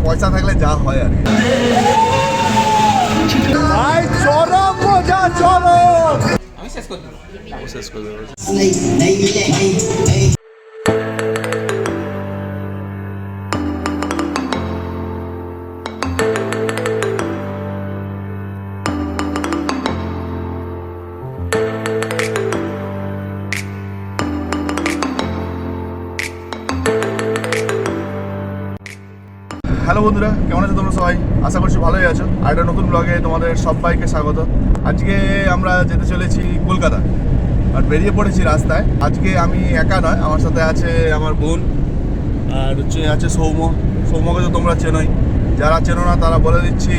পয়সা থাকলে যা হয় আর ভাই চরম মজা চরম। আমি শেষ করে দেবো, শেষ করে দেবো। হ্যালো বন্ধুরা, কেমন আছো তোমরা সবাই? আশা করছি ভালোই আছো। আর একটা নতুন ব্লগে তোমাদের সবাইকে স্বাগত। আজকে আমরা যেতে চলেছি কলকাতা আর বেরিয়ে পড়েছি রাস্তায়। আজকে আমি একা নয়, আমার সাথে আছে আমার বোন আর আছে সৌম্যকে তো তোমরা চেনোই। যারা চেনো না তারা বলে দিচ্ছি,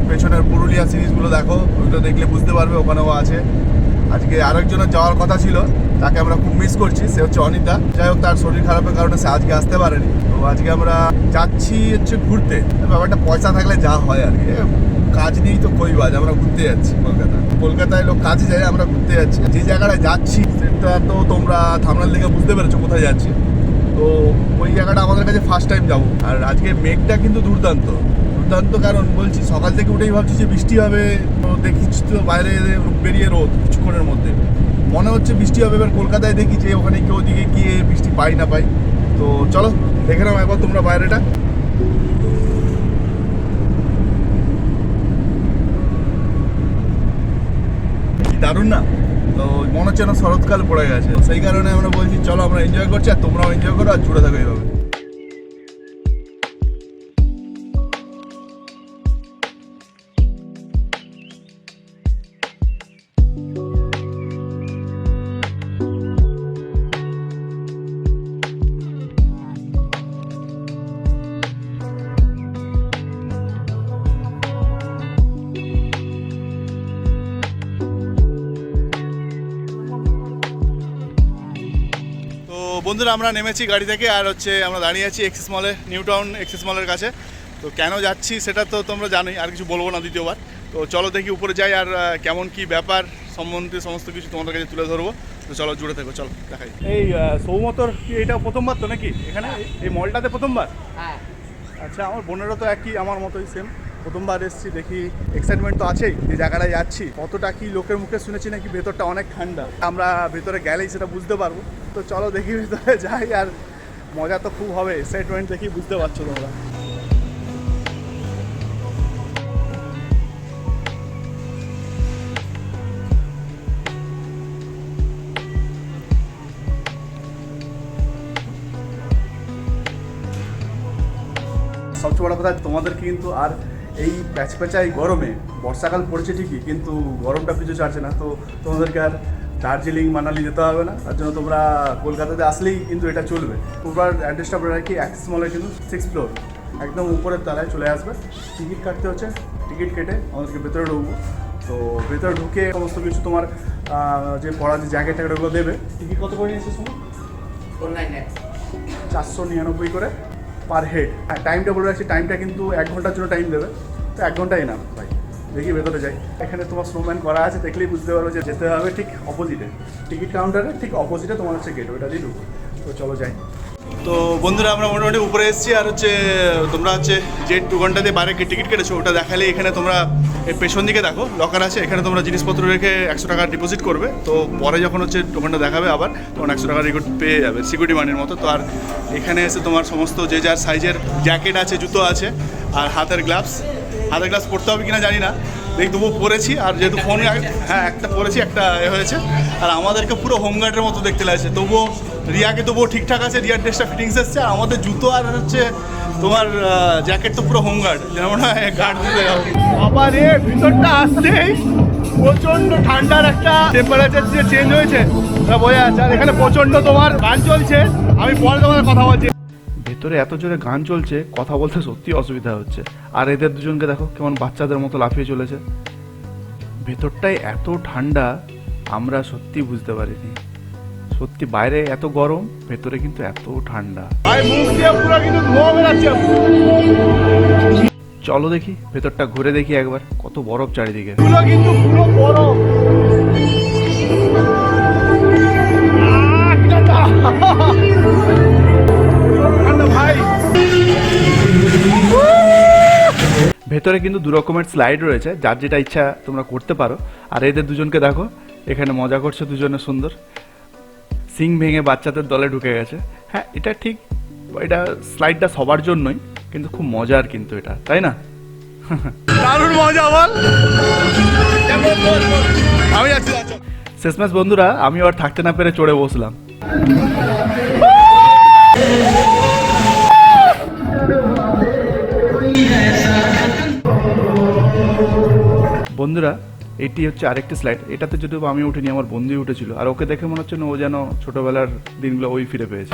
পেছনের পুরুলিয়া সিরিজগুলো দেখো, ওইগুলো দেখলে বুঝতে পারবে, ওখানেও আছে। আজকে আরেকজনের যাওয়ার কথা ছিল, তাকে আমরা খুব মিস করছি, সে হচ্ছে অনিতা। যাই হোক, তার শরীর খারাপের কারণে সে আজকে আসতে পারেনি। তো আজকে আমরা যাচ্ছি ঘুরতে। ব্যাপারটা পয়সা থাকলে যা হয় আর কি, কাজ নেই তো কই বাজ, আমরা ঘুরতে যাচ্ছি কলকাতায় লোক কাজে যায়, আমরা ঘুরতে যাচ্ছি। যে জায়গাটায় যাচ্ছি সেটা তো তোমরা থাম্বনেল দেখে বুঝতে পেরেছো কোথায় যাচ্ছি। তো ওই জায়গাটা আমাদের কাছে ফার্স্ট টাইম যাবো। আর আজকে মেঘটা কিন্তু দুর্দান্ত, কারণ বলছি সকাল থেকে উঠেই ভাবছি যে বৃষ্টি হবে, তো দেখিস তো বাইরে বেরিয়ে রোদ, কিছুক্ষণের মধ্যে মনে হচ্ছে বৃষ্টি হবে। এবার কলকাতায় দেখি যে ওখানে কেউ দিকে গিয়ে বৃষ্টি পাই না পাই। তো চলো দেখে নাও একবার তোমরা বাইরেটা। দারুণ না? তো মনে হচ্ছে না শরৎকাল পড়ে গেছে, সেই কারণে আমরা বলছি চলো আমরা এনজয় করছি, আর তোমরাও এনজয় করো আর জুড়ে থাকো এইভাবে। বন্ধুরা, আমরা নেমেছি গাড়ি থেকে আর আমরা দাঁড়িয়ে আছি এক্সিস মলে, নিউ টাউন এক্সিস মলের কাছে। তো কেন যাচ্ছি সেটা তো তোমরা জানোই, আর কিছু বলবো না দ্বিতীয়বার। তো চলো দেখি উপরে যাই, আর কেমন কি ব্যাপার সম্বন্ধে সমস্ত কিছু তোমাদের কাছে তুলে ধরবো। তো চলো জুড়ে থেকো, চলো দেখাই। এই সৌমতর কি এটা প্রথমবার তো নাকি এখানে এই মলটাতে প্রথমবার? হ্যাঁ। আচ্ছা, আমার বোনেরও তো একই আমার মতোই সেম, প্রথমবার এসেছি। দেখি এক্সাইটমেন্ট তো আছেই যে জায়গাটায় যাচ্ছি। কতটা কি লোকের মুখে শুনেছি নাকি ভেতরটা অনেক ঠান্ডা, আমরা ভেতরে গেলেই সেটা বুঝতে পারবো। তো চলো দেখি ভেতরে যাই, আর মজা তো খুব হবে, এক্সাইটমেন্ট দেখি বুঝতে পারছো তোমরা। সবচেয়ে বড় কথা, তোমাদেরকে কিন্তু আর এই প্যাচপ্যাচাই গরমে, বর্ষাকাল পড়ছে ঠিকই কিন্তু গরমটা পিছু ছাড়ছে না। তো তোমাদেরকে আর দার্জিলিং মানালি যেতে হবে না, তার জন্য তোমরা কলকাতাতে আসলেই কিন্তু এটা চলবে। পুরোবার অ্যাড্রেসটা বলে রাখি, অ্যাক্সিস মলে কিন্তু 6th ফ্লোর, একদম উপরের তলায় চলে আসবে। টিকিট কাটতে হচ্ছে, টিকিট কেটে আমাদেরকে ভেতরে ঢুকবো। তো ভেতরে ঢুকে সমস্ত কিছু তোমার যে পড়া যে জ্যাকেট ট্যাকেটগুলো দেবে। টিকিট কত করে নিয়েছে শুনুন? 499 করে পার হেড। হ্যাঁ, টাইমটা বলে রাখছি, টাইমটা কিন্তু 1 ঘন্টার জন্য টাইম দেবে। তো 1 ঘন্টাই না ভাই। দেখি ভেতরে যাই, এখানে তোমার স্নোম্যান করা আছে, দেখলেই বুঝতে পারবে যে যেতে হবে ঠিক অপোজিটে, টিকিট কাউন্টারে ঠিক অপোজিটে তোমার গেট, ওইটা দিয়ে ঢুকবো। তো চলো যাই। তো বন্ধুরা, আমরা মোটামুটি উপরে এসেছি, আর তোমরা যে 2 ঘন্টা দিয়ে বাইরে টিকিট কেটেছো ওটা দেখালে এখানে তোমরা এর পেছন দিকে দেখো লকার আছে, এখানে তোমরা জিনিসপত্র রেখে 100 টাকা ডিপোজিট করবে। তো পরে যখন টোকেনটা দেখাবে আবার তখন 100 টাকা রিকোড পেয়ে যাবে, সিকিউরিটি মানির মতো। তো আর এখানে এসে তোমার সমস্ত যে যার সাইজের জ্যাকেট আছে, জুতো আছে, আর হাতের গ্লাভস পরতে হবে কিনা জানি না, দেখ তবুও পরেছি। আর যেহেতু ফোন, হ্যাঁ একটা পরেছি, একটা হয়েছে। আর আমাদেরকে পুরো হোমগার্ডের মতো দেখতে লাগছে, তবুও রিয়াকে তবুও ঠিকঠাক আছে, রিয়ার ড্রেসটা ফিটিংস এসছে। আর আমাদের জুতো আর তোমার জ্যাকেট তো পুরো হোমগার্ড, যেমন গার্ড দিতে যাবো। আবার ভিতরটা আসছেই প্রচণ্ড ঠান্ডার একটা টেম্পারেচার যে চেঞ্জ হয়েছে বোঝা যাচ্ছে। আর এখানে প্রচণ্ড তোমার গান চলছে, আমি পরে তোমাদের কথা বলছি। ভেতরে এত জোরে গান চলছে, কথা বলতে সত্যি অসুবিধা হচ্ছে। আর এদের দুজনকে দেখো কেমন বাচ্চাদের মতো লাফিয়ে চলেছে। ভেতরটাই এত ঠান্ডা, আমরা সত্যি বুঝতে পারিনি। সত্যি বাইরে এত গরম, ভেতরে কিন্তু এত ঠান্ডা। চলো দেখি ভেতরটা ঘুরে দেখি একবার, কত বরফ চারিদিকে। কিন্তু পুরো বরফ, ঠান্ডা ভাই। ভেতরে কিন্তু দু রকমের স্লাইড রয়েছে, যার যেটা ইচ্ছা তোমরা করতে পারো। আর এদের দুজনকে দেখো এখানে মজা করছে দুজনে সুন্দর, সিং ভেঙে বাচ্চাদের দলে ঢুকে গেছে। হ্যাঁ এটা ঠিক, এটা স্লাইডটা সবার জন্যই, কিন্তু খুব মজার কিন্তু এটা, তাই না? দারুণ মজা বল। আমি যাচ্ছি। শেষমেশ বন্ধুরা আমি আর থাকতে না পেরে চড়ে বসলাম। বন্ধুরা এটি হচ্ছে আরেকটি স্লাইড, এটাতে যদিও আমি উঠিনি, আমার বন্ধুই উঠেছিল, আর ওকে দেখে মনে হচ্ছে না ও যেন ছোটবেলার দিনগুলো ওই ফিরে পেয়েছে।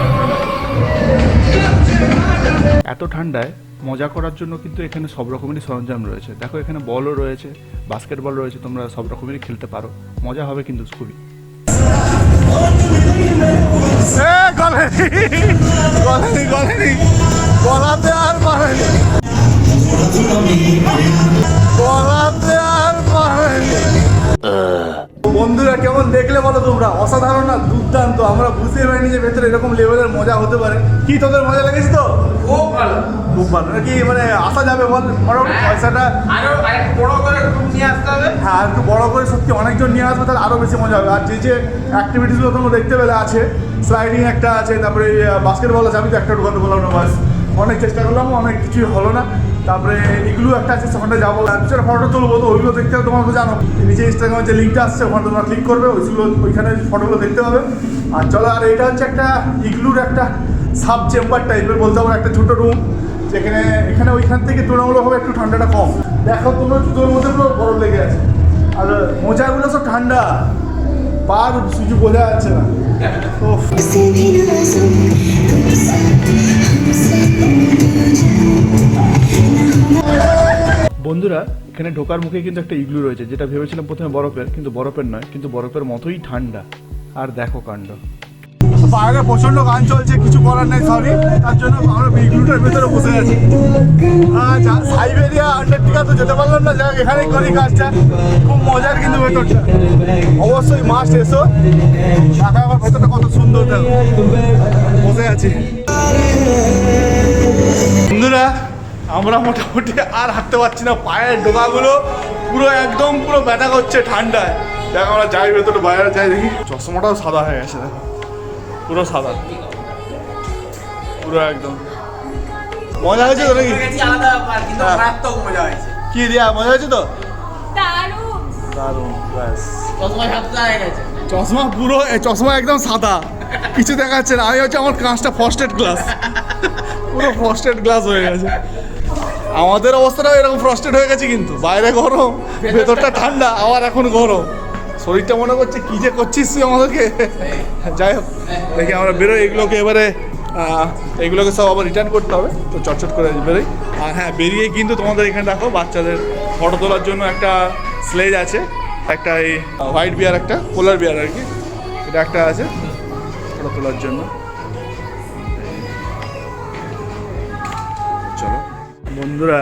এত ঠান্ডায় মজা করার জন্য কিন্তু এখানে সব রকমেরই সরঞ্জাম রয়েছে। দেখো এখানে বলও রয়েছে, বাস্কেটবল রয়েছে, তোমরা সব রকমেরই খেলতে পারো, মজা হবে কিন্তু খুবই। বন্ধুরা কেমন দেখলে বলো তোমরা? অসাধারণ না? দুর্দান্ত। আমরা বুঝতে পারিনি যে ভেতরে এরকম লেভেলের মজা হতে পারে। কি তোদের মজা লেগেছে তো? খুব ভালো, খুব ভালো। কি মানে আসা যাবে বল? পয়সাটা আরো বড় করে নিয়ে আসতে হবে। হ্যাঁ আর একটু বড় করে সত্যি অনেকজন নিয়ে আসবে, তাহলে আরো বেশি মজা হবে। আর যে যে অ্যাক্টিভিটিসগুলো তোমরা দেখতে পেলে আছে, স্লাইডিং একটা আছে, তারপরে বাস্কেটবল আছে, আমি তো একটা ঢুকাতে বললাম না, বাস অনেক চেষ্টা করলাম, অনেক কিছুই হলো না। তারপরে এগুলো একটা আছে, সেখানে যাবো, পিছনে ফটো তুলবো, তো ওইগুলো দেখতে হবে। তোমরা তো জানো নিচে ইনস্টাগ্রামের যে লিঙ্কটা আসছে ওখানে তোমরা ক্লিক করবে, ওইখানে ফটোগুলো দেখতে হবে। আর চলো, আর এটা হচ্ছে একটা ইগলুর একটা সাব চেম্বার টাইপের বলতে পারো, একটা ছোটো রুম, যেখানে ওইখান থেকে তুলনামূলকভাবে একটু ঠান্ডাটা কম। দেখো তোমরা জুতোর মধ্যে পুরো বরফ লেগে আছে, আর মোজাগুলো সব ঠান্ডা, পার সুযোগ বোঝা যাচ্ছে না। বন্ধুরা এখানে ঢোকার মুখে কিন্তু একটা ইগলু রয়েছে, যেটা ভেবেছিলাম প্রথমে বরফের, কিন্তু বরফের নয়, কিন্তু বরফের মতোই ঠান্ডা। আর দেখো কাণ্ড, বাইরে প্রচন্ড গান চলছে, কিছু করার নেই, সরি, তার জন্য আমরা ইগলুটার ভেতরে বসে আছি। সাইবেরিয়া আন্টার্কটিকা তো যেতে পারলাম না, যাক এখানেই করি কাজটা। খুব মজার কিন্তু ভেতরটা, অবশ্যই মাস্ট এসো। দেখা আমার ভেতরটা কত সুন্দর, দেখো বসে আছি। বন্ধুরা আমরা মোটামুটি আর হাঁটতে পারছি না, পায়ের ডোকাগুলো পুরো একদম পুরো ব্যথা করছে ঠান্ডায়। দেখো আমরা যাই ভেতরে, বাইরে যাই, দেখি চশমাটাও সাদা হয়ে গেছে, দেখো পুরো সাদা, পুরো একদম। মজা হয়েছে তো নাকি? কি দিয়া মজা হয়েছে তো? দারুণ। চশমা পুরো, চশমা একদম সাদা, কিছু দেখাচ্ছে না। আমি হচ্ছে আমার কাঁচটা ফ্রস্টেড গ্লাস, পুরো ফ্রস্টেড গ্লাস হয়ে গেছে। আমাদের অবস্থাটাও এরকম ফ্রস্টেড হয়ে গেছে, কিন্তু বাইরে গরম, ভেতরটা ঠান্ডা, আবার এখন গরম। শরীরটা মনে করছে কি যে করছিস তুই আমাদেরকে। যাই হোক দেখি আমরা বেরোই, এগুলোকে সব আবার রিটার্ন করতে হবে, তো চটচট করে বেরোই। আর হ্যাঁ বেরিয়ে কিন্তু তোমাদের এখানে দেখো বাচ্চাদের ফটো তোলার জন্য একটা স্লেজ আছে, একটা এই হোয়াইট বিয়ার, একটা পোলার বিয়ার আর কি, এটা একটা আছে ফটো তোলার জন্য। চলো বন্ধুরা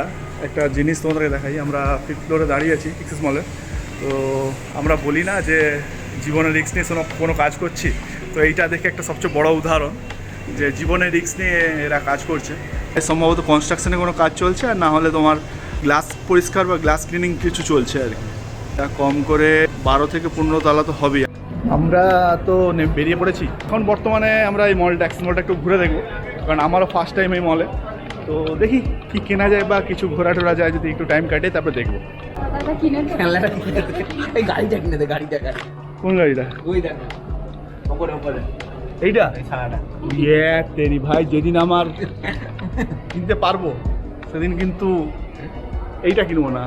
একটা জিনিস তোমাদেরকে দেখাই। আমরা 5th ফ্লোরে দাঁড়িয়ে আছি এক্সেস মলে। তো আমরা বলি না যে জীবনে রিস্ক নিয়ে কোনো কাজ করছি, তো এইটা দেখে একটা সবচেয়ে বড় উদাহরণ যে জীবনে রিস্ক নিয়ে এরা কাজ করছে। সম্ভবত কনস্ট্রাকশনে কোনো কাজ চলছে, আর না হলে তোমার গ্লাস পরিষ্কার বা গ্লাস ক্লিনিং কিছু চলছে আর কি। কম করে 12 থেকে 15 তলা তো হবেই। আমরা তো বেরিয়ে পড়েছি এখন। বর্তমানে আমরা এই মলটা, অ্যাক্সেস মলটা একটু ঘুরে দেখবো, কারণ আমারও ফার্স্ট টাইম এই মলে। তো দেখি কি কেনা যায় বা কিছু ঘোরা টোরা যায়, যদি একটু টাইম কাটে তারপরে দেখবো। এই গাড়িটা কিনে দে, গাড়িটা। কোন গাড়িটা? ওই দেখ উপরে এইটা তেরি ভাই, যেদিন আমার কিনতে পারবো সেদিন কিন্তু এইটা কিনবো না,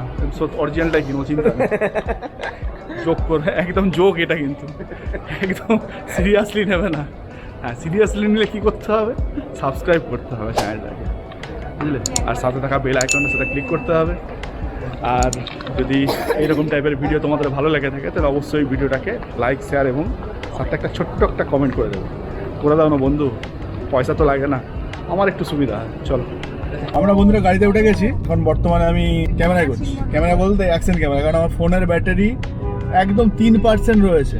অরিজিনালটাই কিনবো, চিন্তা যোগ করে, একদম যোগ এটা, কিন্তু একদম সিরিয়াসলি নেবে না। হ্যাঁ সিরিয়াসলি নিলে কী করতে হবে? সাবস্ক্রাইব করতে হবে চ্যানেলটাকে, বুঝলে? আর সাথে থাকা বেল আইকনটা সেটা ক্লিক করতে হবে। আর যদি এইরকম টাইপের ভিডিও তোমাদের ভালো লেগে থাকে তাহলে অবশ্যই ভিডিওটাকে লাইক, শেয়ার এবং সাথে একটা ছোট্ট একটা কমেন্ট করে দেবো। করে দাও না বন্ধু, পয়সা তো লাগে না, আমার একটু সুবিধা হয়। চলো আমরা বন্ধুরা গাড়িতে উঠে গেছি। এখন বর্তমানে আমি ক্যামেরায় করছি, ক্যামেরা বলতে অ্যাকশন ক্যামেরা, কারণ আমার ফোনের ব্যাটারি একদম 3% রয়েছে।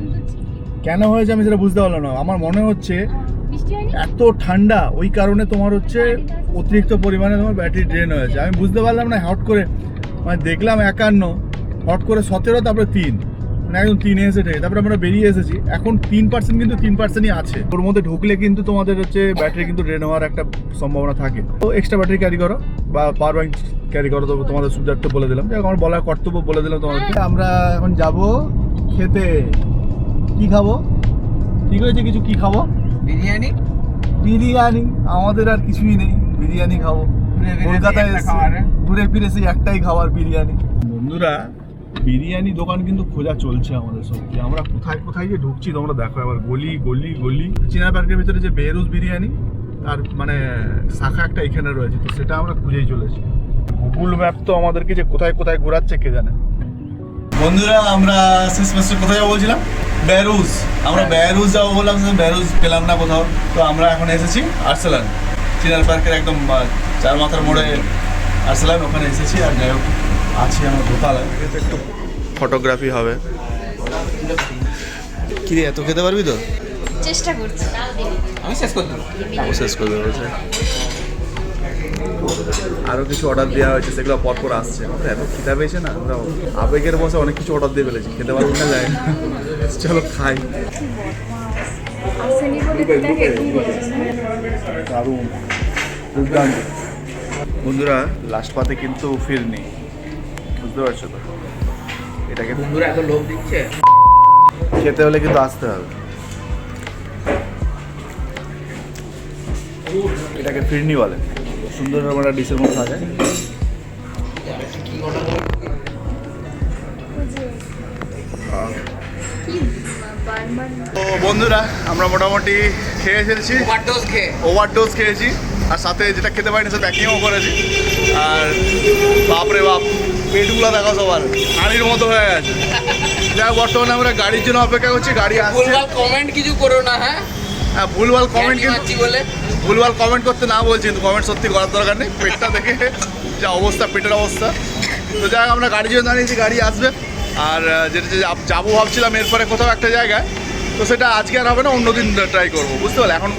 কেন হয়েছে আমি সেটা বুঝতে পারলাম না। আমার মনে হচ্ছে এত ঠান্ডা, ওই কারণে তোমার হচ্ছে অতিরিক্ত পরিমাণে তোমার ব্যাটারি ড্রেন হয়েছে। আমি বুঝতে পারলাম না, হট করে মানে দেখলাম 51, হট করে 17, তারপরে 3, মানে একদম 3 এসে থেকে তারপরে আমরা বেরিয়ে এসেছি। এখন 3% কিন্তু 3%ই আছে। ওর মধ্যে ঢুকলে কিন্তু তোমাদের হচ্ছে ব্যাটারি কিন্তু ড্রেন হওয়ার একটা সম্ভাবনা থাকে। তো এক্সট্রা ব্যাটারি ক্যারি করো বা পাওয়ার ব্যাংক ক্যারি করো, তো তোমাদের সুবিধার্থে বলে দিলাম, যে আমার বলার কর্তব্য বলে দিলাম তোমাদেরকে। আমরা এখন যাব খেতে। কি খাবো ঠিক হয়েছে? কিছু কি খাবো? বিরিয়ানি। বিরিয়ানি, আমাদের আর কিছুই নেই, বিরিয়ানি খাবো। কলকাতায় ঘুরে ফিরে সেই একটাই খাবার, বিরিয়ানি। বন্ধুরা, বিরিয়ানি দোকান কিন্তু খোঁজা চলছে আমাদের সত্যি। আমরা কোথায় কোথায় যে ঢুকছি তোমরা দেখো, আবার গলি গলি গলি। চিনার পার্কের ভিতরে যে বেরুজ বিরিয়ানি আর মানে শাখা একটা এখানে রয়েছে, তো সেটা আমরা খুঁজেই চলেছি। গুগল ম্যাপ তো আমাদেরকে যে কোথায় কোথায় ঘোরাচ্ছে কে জানে। বন্ধুরা, আমরা শেষমেশ কোথায় যাবো বলছিলাম? বেরুজ। আমরা বেরুজ যাবো বললাম, বেরুজ পেলাম না কোথাও। তো আমরা এখন এসেছি আরসালান, চিনার পার্কের একদম 4 মাথার মোড়ে আরসালান, ওখানে এসেছি। আর যাই হোক আছি আমার দোতলায়, একটু ফটোগ্রাফি হবে। কি রে, এত খেতে পারবি তো? চেষ্টা করছি। আমি শেষ করে দেবো। শেষ করে দেবো বলছে। আরও কিছু অর্ডার দেওয়া হয়েছে, সেগুলো পরপর আসছে। এত খিদা পেয়েছে না, আমরা আবেগের বসে অনেক কিছু অর্ডার দিয়ে ফেলেছি, খেতে পারবো না যায়। চলো খাই। দারুণ, দুর্দান্ত। বন্ধুরা, লাস্ট পাতে কিন্তু ফিরনি, বুঝতে পারছো তো? এটাকে বন্ধুরা এত লোভ দিচ্ছে, খেতে হলে কিন্তু আসতে হবে। এটাকে ফিরনি বলে। সুন্দর একটা ডিশের মধ্যে থাকে। তো বন্ধুরা, আমরা মোটামুটি খেয়ে ফেলছি, ওভারডোজ খেয়েছি। আর সাথে যেটা খেতে পারিনি সেটা প্যাকিংও করেছি। আর বাপরে বাপ, পেটগুলো দেখো সবার হাঁড়ির মতো হয়ে গেছে। যাই হোক, বর্তমানে আমরা গাড়ির জন্য অপেক্ষা করছি। গাড়ি আসছে। ভুলভাল কমেন্ট কিছু করো না। হ্যাঁ, ভুলভাল কমেন্ট কিন্তু বলে ভুলভাল কমেন্ট করতে না বলছি, কিন্তু কমেন্ট সত্যি করার দরকার নেই। পেটটা দেখে যা অবস্থা, পেটের অবস্থা। তো যাই হোক, আমরা গাড়ির জন্য দাঁড়িয়েছি, গাড়ি আসবে। আর যেটা যাবো ভাবছিলাম এরপরে কোথাও একটা জায়গায়, তো সেটা আজকে আর হবে না, অন্যদিন ট্রাই করবো, বুঝতে পারলে? এখন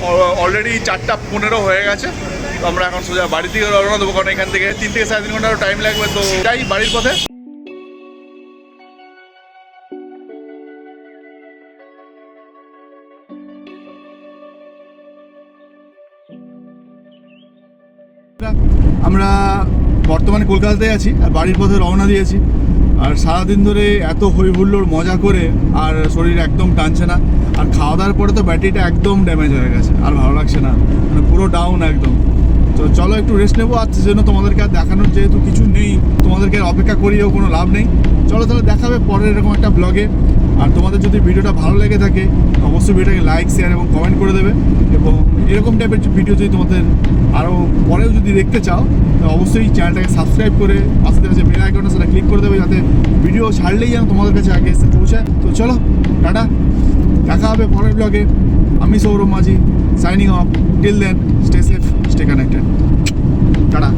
অলরেডি 4:15 হয়ে গেছে। তো আমরা এখন সোজা বাড়ি থেকে রওনা দেবো, কারণ এখান থেকে 3 থেকে 3.5 ঘন্টা টাইম লাগবে। তো যাই বাড়ির পথে। আমরা বর্তমানে কলকাতাতে আছি আর বাড়ির পথে রওনা দিয়েছি। আর সারাদিন ধরে এত হই হুল্লোড় মজা করে আর শরীর একদম টানছে না। আর খাওয়া দাওয়ার পরে তো ব্যাটারিটা একদম ড্যামেজ হয়ে গেছে, আর ভালো লাগছে না, মানে পুরো ডাউন একদম। তো চলো একটু রেস্ট নেবো। আর সেজন্য তোমাদেরকে আর দেখানোর যেহেতু কিছু নেই, তোমাদেরকে অপেক্ষা করিয়েও কোনো লাভ নেই। চলো তাহলে দেখাবে পরের এরকম একটা ব্লগে। আর তোমাদের যদি ভিডিওটা ভালো লেগে থাকে, অবশ্যই ভিডিওটাকে লাইক, শেয়ার এবং কমেন্ট করে দেবে। এবং এরকম টাইপের ভিডিও যদি তোমাদের আরও পরেও যদি দেখতে চাও, তো অবশ্যই চ্যানেলটাকে সাবস্ক্রাইব করে পাশে যে বেল আইকনটা সেটা ক্লিক করে দেবে, যাতে ভিডিও ছাড়লেই যেন তোমাদের কাছে আগে এসে পৌঁছায়। তো চলো টাটা, দেখা হবে পরের ব্লগে। আমি Sourav Majhi, signing off. Till then, stay safe, stay connected. Tata.